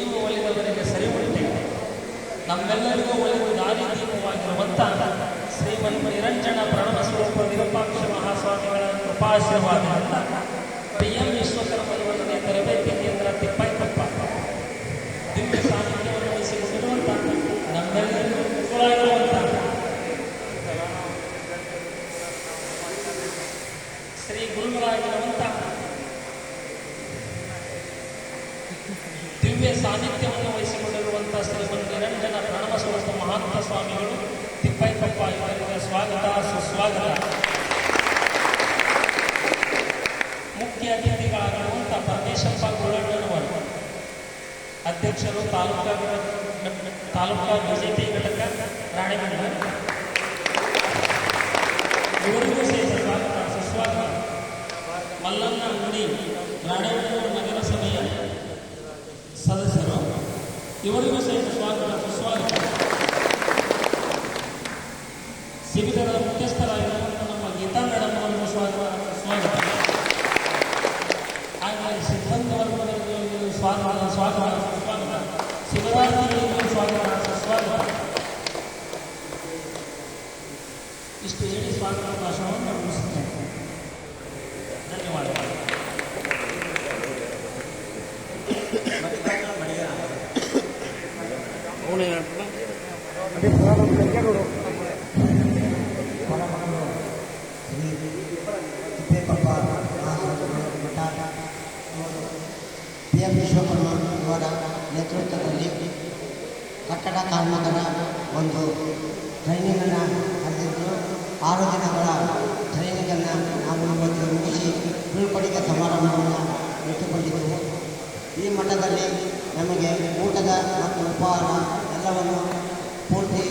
ನೀವು ಒಲಿದವರಿಗೆ ಸರಿಪಟ್ಟೆ ನಮ್ಮೆಲ್ಲರಿಗೂ ಒಲಿದು ದಾರಿದೀಪವಾಗಿರುವಂಥ ಶ್ರೀಮನ್ ನಿರಂಜನ ಪ್ರಣವ ಸ್ವರೂಪ ವಿರೂಪಾಕ್ಷ ಮಹಾಸ್ವಾಮಿಗಳ ಕೃಪಾಶೀರ್ವಾದದಿಂದ PM ವಿಶ್ವಕರ್ಮ ಯೋಜನೆ ತರಬೇತಿ ಕೇಂದ್ರ ತಿಪ್ಪಾಯಿಕೊಪ್ಪ ದಿವ್ಯ ಸಾನ್ನಿಧ್ಯವನ್ನು ವಹಿಸಿಕೊಂಡಿರುವಂಥ ನಮ್ಮೆಲ್ಲರಿಗೂ ಕುಶಲಾಗಿರುವಂಥ ಶ್ರೀ ಗುರುಗಳಾಗಿರುವಂಥ ದಿವ್ಯ ಸಾನ್ನಿಧ್ಯವನ್ನು ವಹಿಸಿಕೊಂಡಿರುವಂಥ ಶ್ರೀಮನ್ ನಿರಂಜನ ಪ್ರಣವ ಸ್ವರೂಪ ಮಹಾಂತ ಸ್ವಾಮಿಗಳು ತಿಪ್ಪಾಯಿಕೊಪ್ಪ ಇವರಿಗೆ ಸ್ವಾಗತ ಸುಸ್ವಾಗತ. ಮುಖ್ಯ ಅತಿಥಿಗಳಾಗಿರುವಂಥ ಪರಮೇಶಪ್ಪ ಗೋಳಣ್ಣನವರು ಅಧ್ಯಕ್ಷರು ತಾಲೂಕಾ ಬಿಜೆಪಿ ಘಟಕ ರಾಣೆಬೆನ್ನೂರು ಇವರಿಗೂ ಸಹಿತ ಸ್ವಾಗತ ಸುಸ್ವಾಗತ. ಮಲ್ಲಣ್ಣ ಮುನಿ ರಾಣೆಬೆನ್ನೂರು ನಗರಸಭೆಯ ಸದಸ್ಯರು ಇವರಿಗೂ ಸಹಿತ ಸ್ವಾಗತ ಸುಸ್ವಾಗತ. ಶಿಬಿರದ ಮುಖ್ಯಸ್ಥರಾಗಿರುವಂಥ ನಮ್ಮ ಗೀತಾ ಮೇಡಮ್ ಅವರಿಗೂ ಸ್ವಾಗತ. ಹಾಗೆ ಸಿಬ್ಬಂದಿ ವರ್ಗದವರಿಗೂ ಸ್ವಾಗತ ಸುಸ್ವಾಗತ. ಶಿಬಿರಾರ್ಥಿಗಳಿಗೂ ಸ್ವಾಗತ ಸುಸ್ವಾಗತ. ಇಷ್ಟು ಹೇಳಿ ಸ್ವಾಗತ ಭಾಷಣವನ್ನು ಮುಗಿಸುತ್ತೇನೆ. ಧನ್ಯವಾದಗಳು. PM ವಿಶ್ವಕರ್ಮ ಇವರ ನೇತೃತ್ವದಲ್ಲಿ ಕಟ್ಟಡ ಕಾರ್ಮಿಕರ ಒಂದು ಟ್ರೈನಿಂಗನ್ನು ನಡೆದಿದ್ದು 6 ದಿನಗಳ ಟ್ರೈನಿಂಗನ್ನು ನಾವು ಇವತ್ತು ಮುಗಿಸಿ ಬೀಳ್ಕೊಡುಗೆ ಸಮಾರಂಭವನ್ನು ಇಟ್ಟುಕೊಂಡಿದ್ದೆವು. ಈ ಮಠದಲ್ಲಿ ನಮಗೆ ಊಟದ ಮತ್ತು ಉಪಹಾರ ಎಲ್ಲವನ್ನು ಪೂರ್ತಿ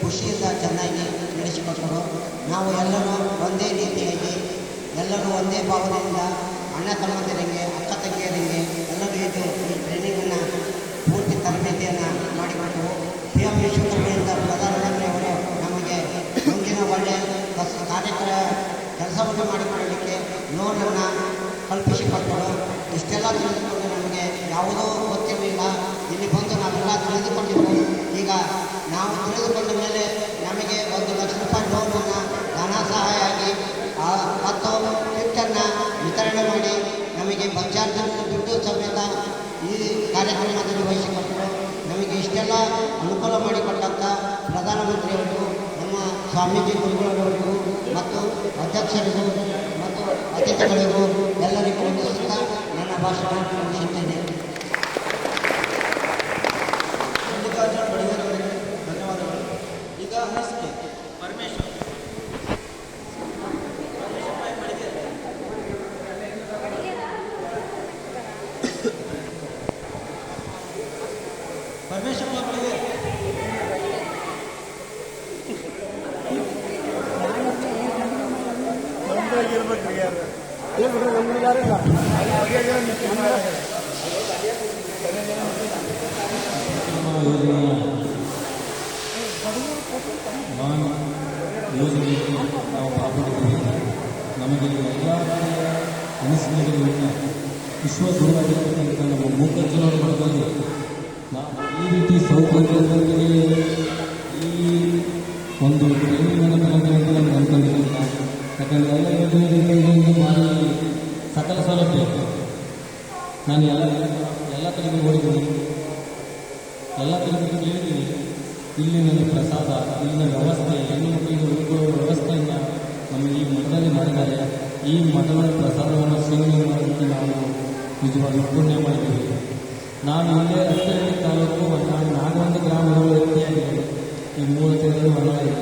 ಖುಷಿಯಿಂದ ಚೆನ್ನಾಗಿ ನಡೆಸಿಕೊಟ್ಟರು. ನಾವು ಎಲ್ಲರೂ ಒಂದೇ ರೀತಿಯಾಗಿ ಎಲ್ಲರೂ ಒಂದೇ ಭಾವನೆಯಿಂದ ಅಣ್ಣ ತಮ್ಮಂದಿರಿಗೆ ಅಕ್ಕ ತಂಗಿಯರಿಗೆ ಎಲ್ಲರೂ ಇದು ಈ ಟ್ರೈನಿಂಗನ್ನು ಪೂರ್ತಿ ತರಬೇತಿಯನ್ನು ಮಾಡಿಕೊಟ್ಟರು. PM ವಿಶ್ವಕರ್ಮೆಯಿಂದ ಪ್ರಧಾನಮಂತ್ರಿಯವರು ನಮಗೆ ಮುಂದಿನ ಒಳ್ಳೆಯ ಕೆಲಸವನ್ನು ಮಾಡಿಕೊಳ್ಳಲಿಕ್ಕೆ ಲೋನನ್ನು ಕಲ್ಪಿಸಿಕೊಟ್ಟರು. ಇಷ್ಟೆಲ್ಲ ತಿಳಿದುಕೊಂಡು ನಮಗೆ ಯಾವುದೋ ಗೊತ್ತಿರಲಿಲ್ಲ. ಇಲ್ಲಿ ಬಂದು ನಾವೆಲ್ಲ ತಿಳಿದುಕೊಂಡಿದ್ದೆವು. ಈಗ ನಾವು ತಿಳಿದುಕೊಂಡ ಮೇಲೆ ನಮಗೆ 1 ಲಕ್ಷ ರೂಪಾಯಿ ಲೋನನ್ನು ಧನ ಸಹಾಯ ಆಗಿ 10 ಕಿಟ್ಟನ್ನು ವಿತರಣೆ ಮಾಡಿ ನಮಗೆ ಬಸ್ ಚಾರ್ಜ್ ದುಡ್ಡು ಸಮೇತ ಈ ಕಾರ್ಯಕ್ರಮದಲ್ಲಿ ವಹಿಸಿಕೊಟ್ಟರು. ನಮಗೆ ಇಷ್ಟೆಲ್ಲ ಅನುಕೂಲ ಮಾಡಿಕೊಟ್ಟಂಥ ಪ್ರಧಾನಮಂತ್ರಿಯವರಿಗೂ ನಮ್ಮ ಸ್ವಾಮೀಜಿ ಗುರುಗಳವರಿಗೂ ಮತ್ತು ಅಧ್ಯಕ್ಷರಿಗೂ ಮತ್ತು ಅತಿಥಿಗಳಿಗೂ ಎಲ್ಲರಿಗೂ ವಂದಿಸುತ್ತಾ ನನ್ನ ಭಾಷಣ ಮುಗಿಸುತ್ತೇನೆ. ಮಲ್ಲಿಕಾರ್ಜುನ ಬಡಿಗೇರವರಿಗೆ ಧನ್ಯವಾದಗಳು. ಈಗ ಅನಿಸಿಕೆ ಪರಮೇಶ್ವರ್ ಪರಮೇಶ್ವರ ಬಳಿಗೆ ಯೋಜನೆಗೆ ನಾವು ಪಾಲ್ಗೊಂಡಿದ್ದೀವಿ. ನಮಗೆ ಎಲ್ಲ ಅನಿಸಿಕೆಗಳಿಂದ ವಿಶ್ವಾಸವಾಗಿರ್ತಕ್ಕಂಥ ನಮ್ಮ ಮೂಕಜ್ಜನವರ ಮಠದಲ್ಲಿ ನಾವು ಈ ರೀತಿ ಸೌಕರ್ಯದೊಂದಿಗೆ ಈ ಒಂದು ಟ್ರೈನಿಂಗನ್ನು ತಗೊಂಡು ಅಂತ ನಮ್ಗೆ ಅಂದ್ಕೊಂಡಿರಲಿಲ್ಲ. ಯಾಕಂದರೆ ಎಲ್ಲ ಯೋಜನೆಗಳಿಗೆ ಇದೊಂದು ಭಾರಿ ಸಕಲ ಸೌಲಭ್ಯ. ನಾನು ಎಲ್ಲ ಕಡೆಗೂ ನೋಡಿದ್ದೀನಿ, ಎಲ್ಲ ಕಡೆಗೂ ಕೇಳಿದ್ದೀನಿ. ಇಲ್ಲಿ ನನ್ನ ಪ್ರಸಾದ, ಇಲ್ಲಿನ ವ್ಯವಸ್ಥೆ, ಹೆಣ್ಣು ಮಕ್ಕಳಿಗೆ ಉಳ್ಕೊಳ್ಳೋ ವ್ಯವಸ್ಥೆಯನ್ನು ನಮಗೆ ಈ ಮಠದಲ್ಲಿ ಮಾಡಿದ್ದಾರೆ. ಈ ಮಠದ ಪ್ರಸಾದವನ್ನು ಸೇವನೆ ಮಾಡೋದಕ್ಕೆ ನಾವು ನಿಜವಾಗಿ ಪುಣ್ಯ ಮಾಡಿದ್ದೀವಿ. ನಾನು ಇಲ್ಲೇ ರಸ್ತೆಯಲ್ಲಿ ತಾಲೂಕು ನಾಗವಂತ ಗ್ರಾಮಗಳ ವ್ಯಕ್ತಿಯಾಗಿದೆ. ಈ 3 ತಿಂಗಳು ಹೊರಗೆ.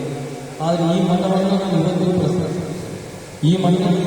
ಆದರೆ ಈ ಮಠವನ್ನು ನಾನು ಇವತ್ತು ಈ ಮಠದಲ್ಲಿ